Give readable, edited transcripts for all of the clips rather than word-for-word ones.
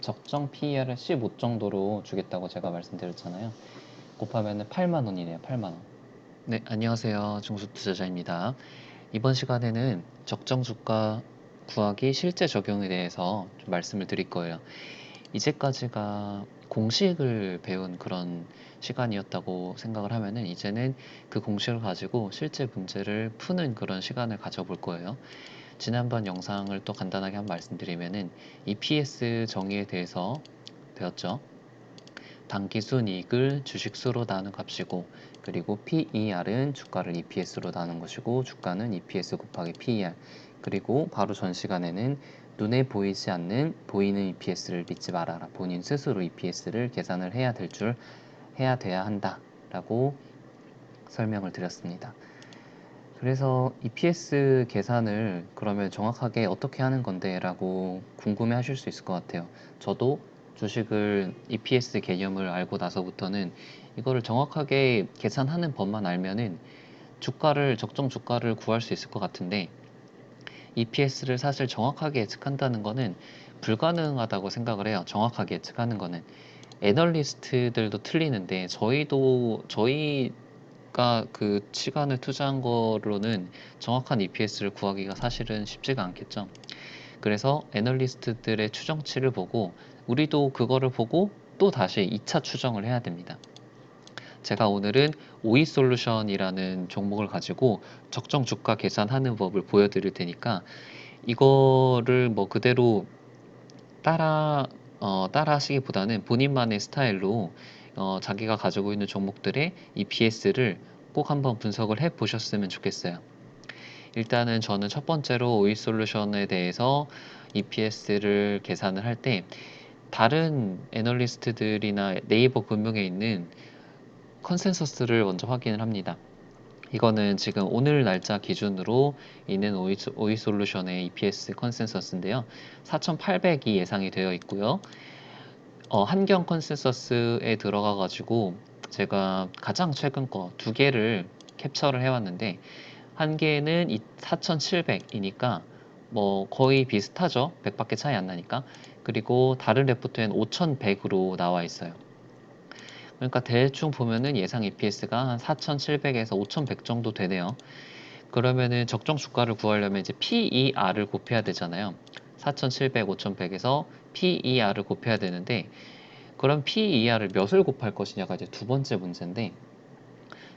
적정 PER을 15 정도로 주겠다고 제가 말씀드렸잖아요. 곱하면 8만 원이네요. 8만 원. 네, 안녕하세요. 중수투자자입니다. 이번 시간에는 적정 주가 구하기 실제 적용에 대해서 좀 말씀을 드릴 거예요. 이제까지가 공식을 배운 그런 시간이었다고 생각을 하면은 이제는 그 공식을 가지고 실제 문제를 푸는 그런 시간을 가져볼 거예요. 지난번 영상을 또 간단하게 한번 말씀드리면은 EPS 정의에 대해서 배웠죠. 단기순이익을 주식수로 나눈 값이고, 그리고 PER은 주가를 EPS로 나눈 것이고, 주가는 EPS 곱하기 PER. 그리고 바로 전 시간에는 눈에 보이지 않는 보이는 EPS를 믿지 말아라. 본인 스스로 EPS를 계산을 해야 돼야 한다. 라고 설명을 드렸습니다. 그래서 EPS 계산을 그러면 정확하게 어떻게 하는 건데 라고 궁금해 하실 수 있을 것 같아요. 저도 주식을 EPS 개념을 알고 나서부터는 이거를 정확하게 계산하는 법만 알면은 적정 주가를 구할 수 있을 것 같은데, EPS를 사실 정확하게 예측한다는 거는 불가능하다고 생각을 해요. 정확하게 예측하는 거는. 애널리스트들도 틀리는데 저희가 그 시간을 투자한 거로는 정확한 EPS를 구하기가 사실은 쉽지가 않겠죠. 그래서 애널리스트들의 추정치를 보고 우리도 그거를 보고 또 다시 2차 추정을 해야 됩니다. 제가 오늘은 오이솔루션이라는 종목을 가지고 적정 주가 계산하는 법을 보여드릴 테니까 이거를 뭐 그대로 따라 하시기보다는 본인만의 스타일로 자기가 가지고 있는 종목들의 EPS를 꼭 한번 분석을 해 보셨으면 좋겠어요. 일단은 저는 첫 번째로 오이솔루션에 대해서 EPS를 계산을 할 때 다른 애널리스트들이나 네이버 금융에 있는 컨센서스를 먼저 확인을 합니다. 이거는 지금 오늘 날짜 기준으로 있는 오이솔루션의 EPS 컨센서스인데요. 4,800이 예상이 되어 있고요. 한경 컨센서스에 들어가 가지고 제가 가장 최근 거 두 개를 캡처를 해왔는데, 한 개는 4,700이니까 뭐 거의 비슷하죠. 100밖에 차이 안 나니까. 그리고 다른 레포트에는 5,100으로 나와 있어요. 그러니까 대충 보면은 예상 EPS가 한 4,700에서 5,100 정도 되네요. 그러면은 적정 주가를 구하려면 이제 PER을 곱해야 되잖아요. 4,700, 5,100에서 PER을 곱해야 되는데, 그럼 PER을 몇을 곱할 것이냐가 이제 두 번째 문제인데,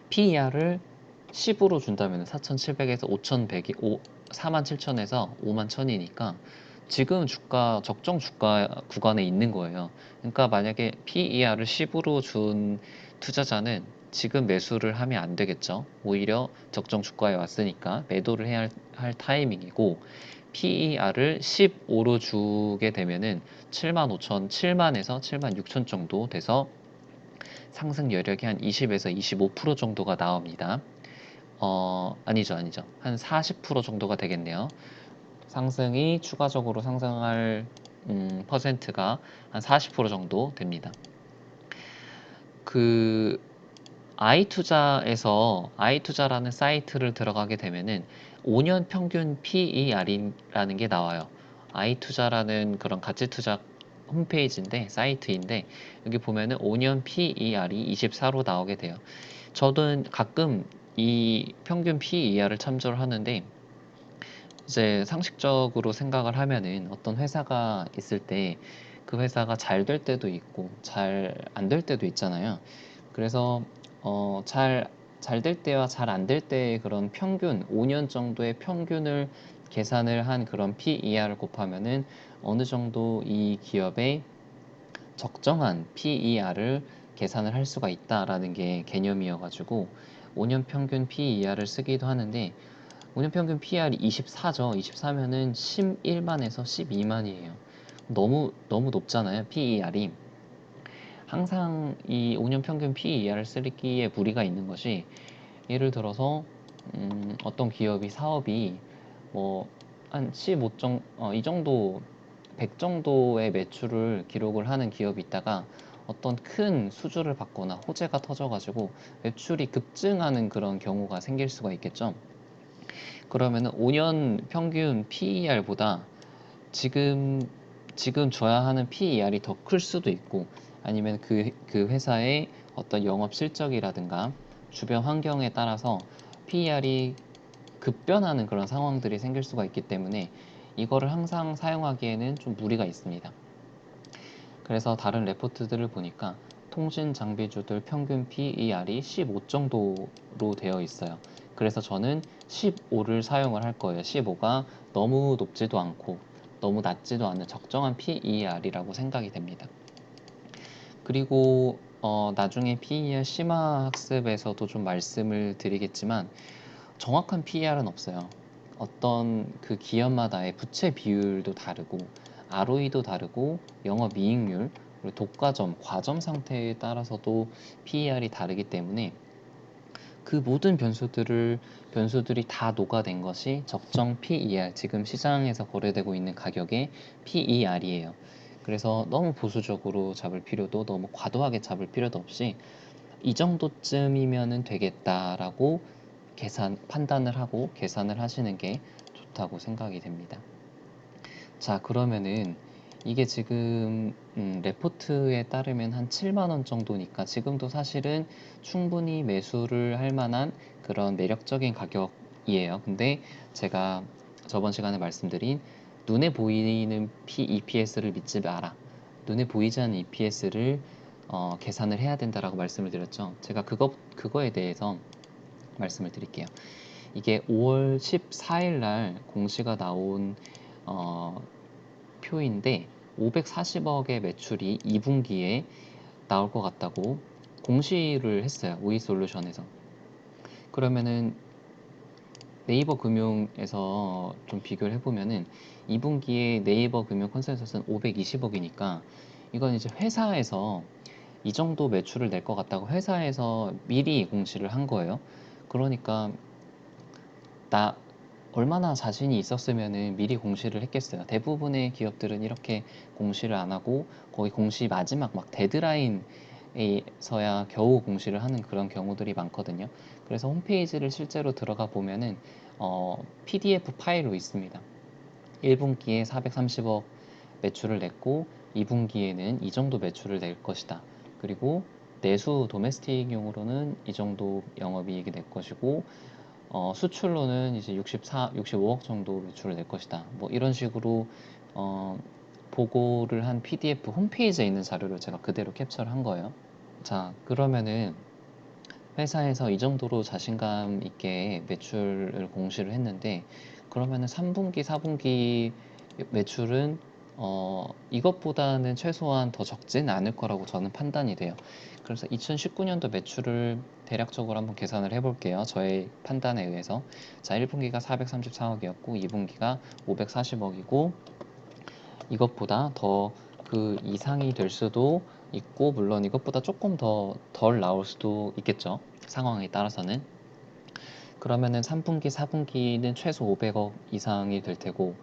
PER을 10으로 준다면 4,700에서 5,100이 47,000에서 51,000이니까 지금 적정 주가 구간에 있는 거예요. 그러니까 만약에 PER을 10으로 준 투자자는 지금 매수를 하면 안 되겠죠. 오히려 적정 주가에 왔으니까 매도를 해야 할 타이밍이고, PER을 15로 주게 되면은 75,000, 7만에서 76,000 정도 돼서 상승 여력이 한 20에서 25% 정도가 나옵니다. 아니죠. 한 40% 정도가 되겠네요. 상승이 추가적으로 상승할 퍼센트가 한 40% 정도 됩니다. 그 아이투자라는 사이트를 들어가게 되면은 5년 평균 PER이라는 게 나와요. 아이투자라는 그런 가치투자 홈페이지인데, 사이트인데, 여기 보면은 5년 PER이 24로 나오게 돼요. 저는 가끔 이 평균 PER을 참조를 하는데, 이제 상식적으로 생각을 하면은 어떤 회사가 있을 때 그 회사가 잘 될 때도 있고 잘 안 될 때도 있잖아요. 그래서 잘 될 때와 잘 안 될 때의 그런 평균, 5년 정도의 평균을 계산을 한 그런 PER을 곱하면은 어느 정도 이 기업의 적정한 PER을 계산을 할 수가 있다라는 게 개념이어가지고 5년 평균 PER을 쓰기도 하는데, 5년 평균 PR이 24죠. 24면은 11만에서 12만이에요. 너무 높잖아요. PER이. 항상 이 5년 평균 PER을 쓰기에 무리가 있는 것이, 예를 들어서 어떤 사업이 뭐 한 15이 정도 100 정도의 매출을 기록을 하는 기업이 있다가 어떤 큰 수주를 받거나 호재가 터져가지고 매출이 급증하는 그런 경우가 생길 수가 있겠죠. 그러면은 5년 평균 PER보다 지금 지금 줘야 하는 PER이 더 클 수도 있고, 아니면 그 회사의 어떤 영업 실적이라든가 주변 환경에 따라서 PER이 급변하는 그런 상황들이 생길 수가 있기 때문에 이거를 항상 사용하기에는 좀 무리가 있습니다. 그래서 다른 레포트들을 보니까 통신 장비주들 평균 PER이 15 정도로 되어 있어요. 그래서 저는 15를 사용을 할 거예요. 15가 너무 높지도 않고 너무 낮지도 않은 적정한 PER이라고 생각이 됩니다. 그리고 나중에 PER 심화 학습에서도 좀 말씀을 드리겠지만 정확한 PER은 없어요. 어떤 그 기업마다의 부채 비율도 다르고 ROE도 다르고 영업이익률, 그리고 독과점, 과점 상태에 따라서도 PER이 다르기 때문에 그 모든 변수들이 다 녹아낸 것이 적정 PER, 지금 시장에서 거래되고 있는 가격의 PER이에요. 그래서 너무 보수적으로 잡을 필요도, 너무 과도하게 잡을 필요도 없이 이 정도쯤이면 되겠다라고 판단을 하고 계산을 하시는 게 좋다고 생각이 됩니다. 자, 그러면은 이게 지금 레포트에 따르면 한 7만 원 정도니까 지금도 사실은 충분히 매수를 할 만한 그런 매력적인 가격이에요. 근데 제가 저번 시간에 말씀드린 눈에 보이는 EPS를 믿지 마라. 눈에 보이지 않는 EPS를 계산을 해야 된다라고 말씀을 드렸죠. 제가 그거에 대해서 말씀을 드릴게요. 이게 5월 14일 날 공시가 나온 표인데 540억의 매출이 2분기에 나올 것 같다고 공시를 했어요. 오이솔루션에서. 그러면은 네이버 금융에서 좀 비교를 해보면은 2분기에 네이버 금융 컨센서스는 520억이니까 이건 이제 회사에서 이 정도 매출을 낼 것 같다고 회사에서 미리 공시를 한 거예요. 그러니까 나 얼마나 자신이 있었으면은 미리 공시를 했겠어요. 대부분의 기업들은 이렇게 공시를 안 하고 거의 공시 마지막 막 데드라인에서야 겨우 공시를 하는 그런 경우들이 많거든요. 그래서 홈페이지를 실제로 들어가 보면은 PDF 파일로 있습니다. 1분기에 430억 매출을 냈고 2분기에는 이 정도 매출을 낼 것이다. 그리고 내수 도메스틱용으로는 이 정도 영업이익이 낼 것이고 수출로는 이제 65억 정도 매출을 낼 것이다. 뭐 이런 식으로 보고를 한 PDF 홈페이지에 있는 자료를 제가 그대로 캡처를 한 거예요. 자, 그러면은 회사에서 이 정도로 자신감 있게 매출을 공시를 했는데 그러면은 3분기, 4분기 매출은 이것보다는 최소한 더 적지는 않을 거라고 저는 판단이 돼요. 그래서 2019년도 매출을 대략적으로 한번 계산을 해볼게요. 저의 판단에 의해서. 자, 1분기가 434억이었고 2분기가 540억이고 이것보다 더 그 이상이 될 수도 있고 물론 이것보다 조금 더 덜 나올 수도 있겠죠. 상황에 따라서는. 그러면은 3분기, 4분기는 최소 500억 이상이 될 테고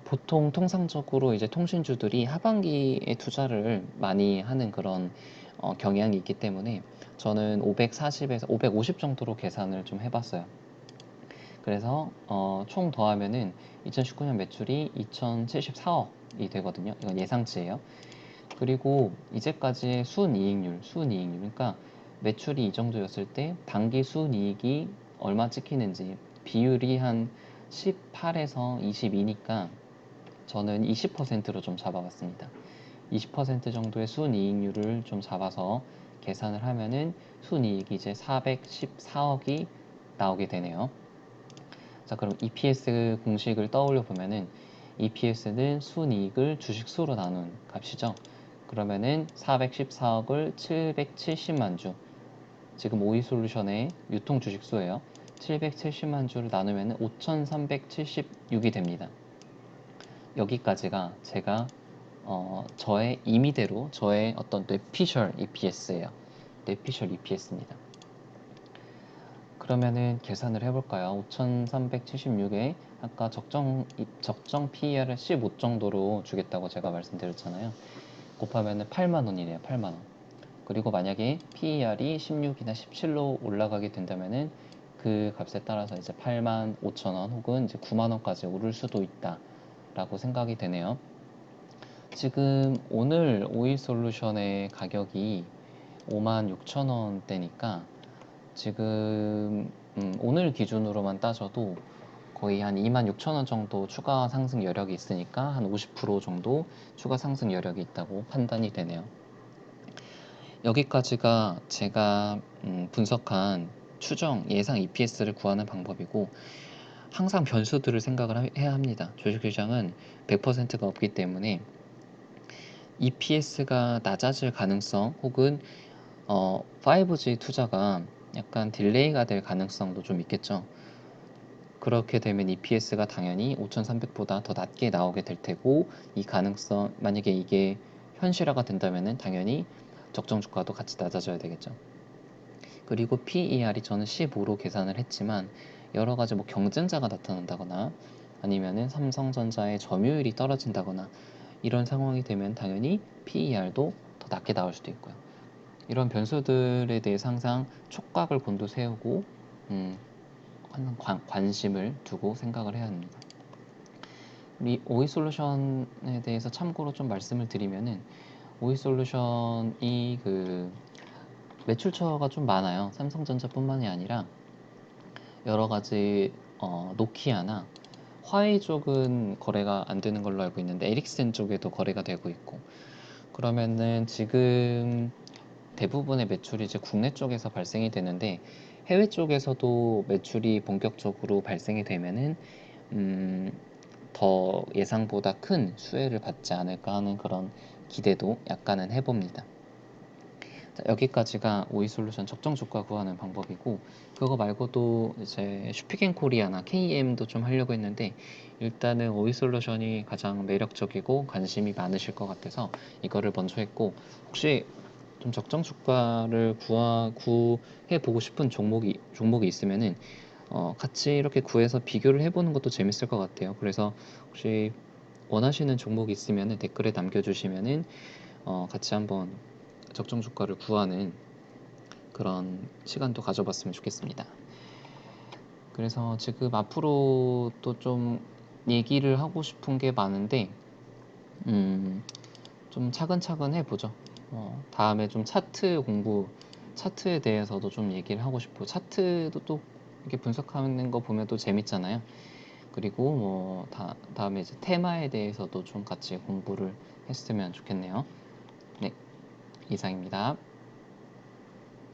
보통 통상적으로 이제 통신주들이 하반기에 투자를 많이 하는 그런 경향이 있기 때문에 저는 540에서 550 정도로 계산을 좀 해봤어요. 그래서 총 더하면은 2019년 매출이 2074억이 되거든요. 이건 예상치예요. 그리고 이제까지의 순이익률, 그러니까 매출이 이 정도였을 때 당기 순이익이 얼마 찍히는지 비율이 한 18에서 22니까 저는 20%로 좀 잡아봤습니다. 20% 정도의 순이익률을 좀 잡아서 계산을 하면은 순이익이 이제 414억이 나오게 되네요. 자, 그럼 EPS 공식을 떠올려 보면은 EPS는 순이익을 주식수로 나눈 값이죠. 그러면은 414억을 770만 주, 지금 오이솔루션의 유통 주식수예요. 770만 주를 나누면 5,376이 됩니다. 여기까지가 제가 저의 임의대로 저의 어떤 뇌피셜 EPS예요. 뇌피셜 EPS입니다. 그러면은 계산을 해볼까요? 5,376에 아까 적정 PER을 15 정도로 주겠다고 제가 말씀드렸잖아요. 곱하면은 8만 원이네요. 8만 원. 그리고 만약에 PER이 16이나 17로 올라가게 된다면은 그 값에 따라서 이제 8만 5천 원 혹은 이제 9만 원까지 오를 수도 있다라고 생각이 되네요. 지금 오늘 오이 솔루션의 가격이 56,000원대니까 지금 오늘 기준으로만 따져도 거의 한 26,000원 정도 추가 상승 여력이 있으니까 한 50% 정도 추가 상승 여력이 있다고 판단이 되네요. 여기까지가 제가 분석한 추정 예상 EPS를 구하는 방법이고, 항상 변수들을 생각을 해야 합니다. 주식시장은 100%가 없기 때문에 EPS가 낮아질 가능성, 혹은 5G 투자가 약간 딜레이가 될 가능성도 좀 있겠죠. 그렇게 되면 EPS가 당연히 5,300보다 더 낮게 나오게 될 테고, 이 가능성, 만약에 이게 현실화가 된다면 당연히 적정 주가도 같이 낮아져야 되겠죠. 그리고 PER이 저는 15로 계산을 했지만, 여러 가지 뭐 경쟁자가 나타난다거나 아니면은 삼성전자의 점유율이 떨어진다거나 이런 상황이 되면 당연히 PER도 더 낮게 나올 수도 있고요. 이런 변수들에 대해서 항상 촉각을 곤두세우고 항상 관심을 두고 생각을 해야 합니다. 우리 오이솔루션에 대해서 참고로 좀 말씀을 드리면은, 오이솔루션이 그 매출처가 좀 많아요. 삼성전자뿐만이 아니라 여러 가지 노키아나 화웨이 쪽은 거래가 안 되는 걸로 알고 있는데, 에릭센 쪽에도 거래가 되고 있고, 그러면은 지금 대부분의 매출이 이제 국내 쪽에서 발생이 되는데, 해외 쪽에서도 매출이 본격적으로 발생이 되면은 더 예상보다 큰 수혜를 받지 않을까 하는 그런 기대도 약간은 해봅니다. 자, 여기까지가 오이솔루션 적정 주가 구하는 방법이고, 그거 말고도 이제 슈피겐코리아나 KM도 좀 하려고 했는데, 일단은 오이솔루션이 가장 매력적이고 관심이 많으실 것 같아서 이거를 먼저 했고, 혹시 좀 적정 주가를 구해 보고 싶은 종목이 있으면은 같이 이렇게 구해서 비교를 해보는 것도 재밌을 것 같아요. 그래서 혹시 원하시는 종목이 있으면은 댓글에 남겨주시면은 같이 한번 적정 주가를 구하는 그런 시간도 가져봤으면 좋겠습니다. 그래서 지금 앞으로 또 좀 얘기를 하고 싶은 게 많은데, 좀 차근차근 해보죠. 다음에 좀 차트에 대해서도 좀 얘기를 하고 싶고, 차트도 또 이렇게 분석하는 거 보면 또 재밌잖아요. 그리고 뭐 다음에 이제 테마에 대해서도 좀 같이 공부를 했으면 좋겠네요. 네, 이상입니다.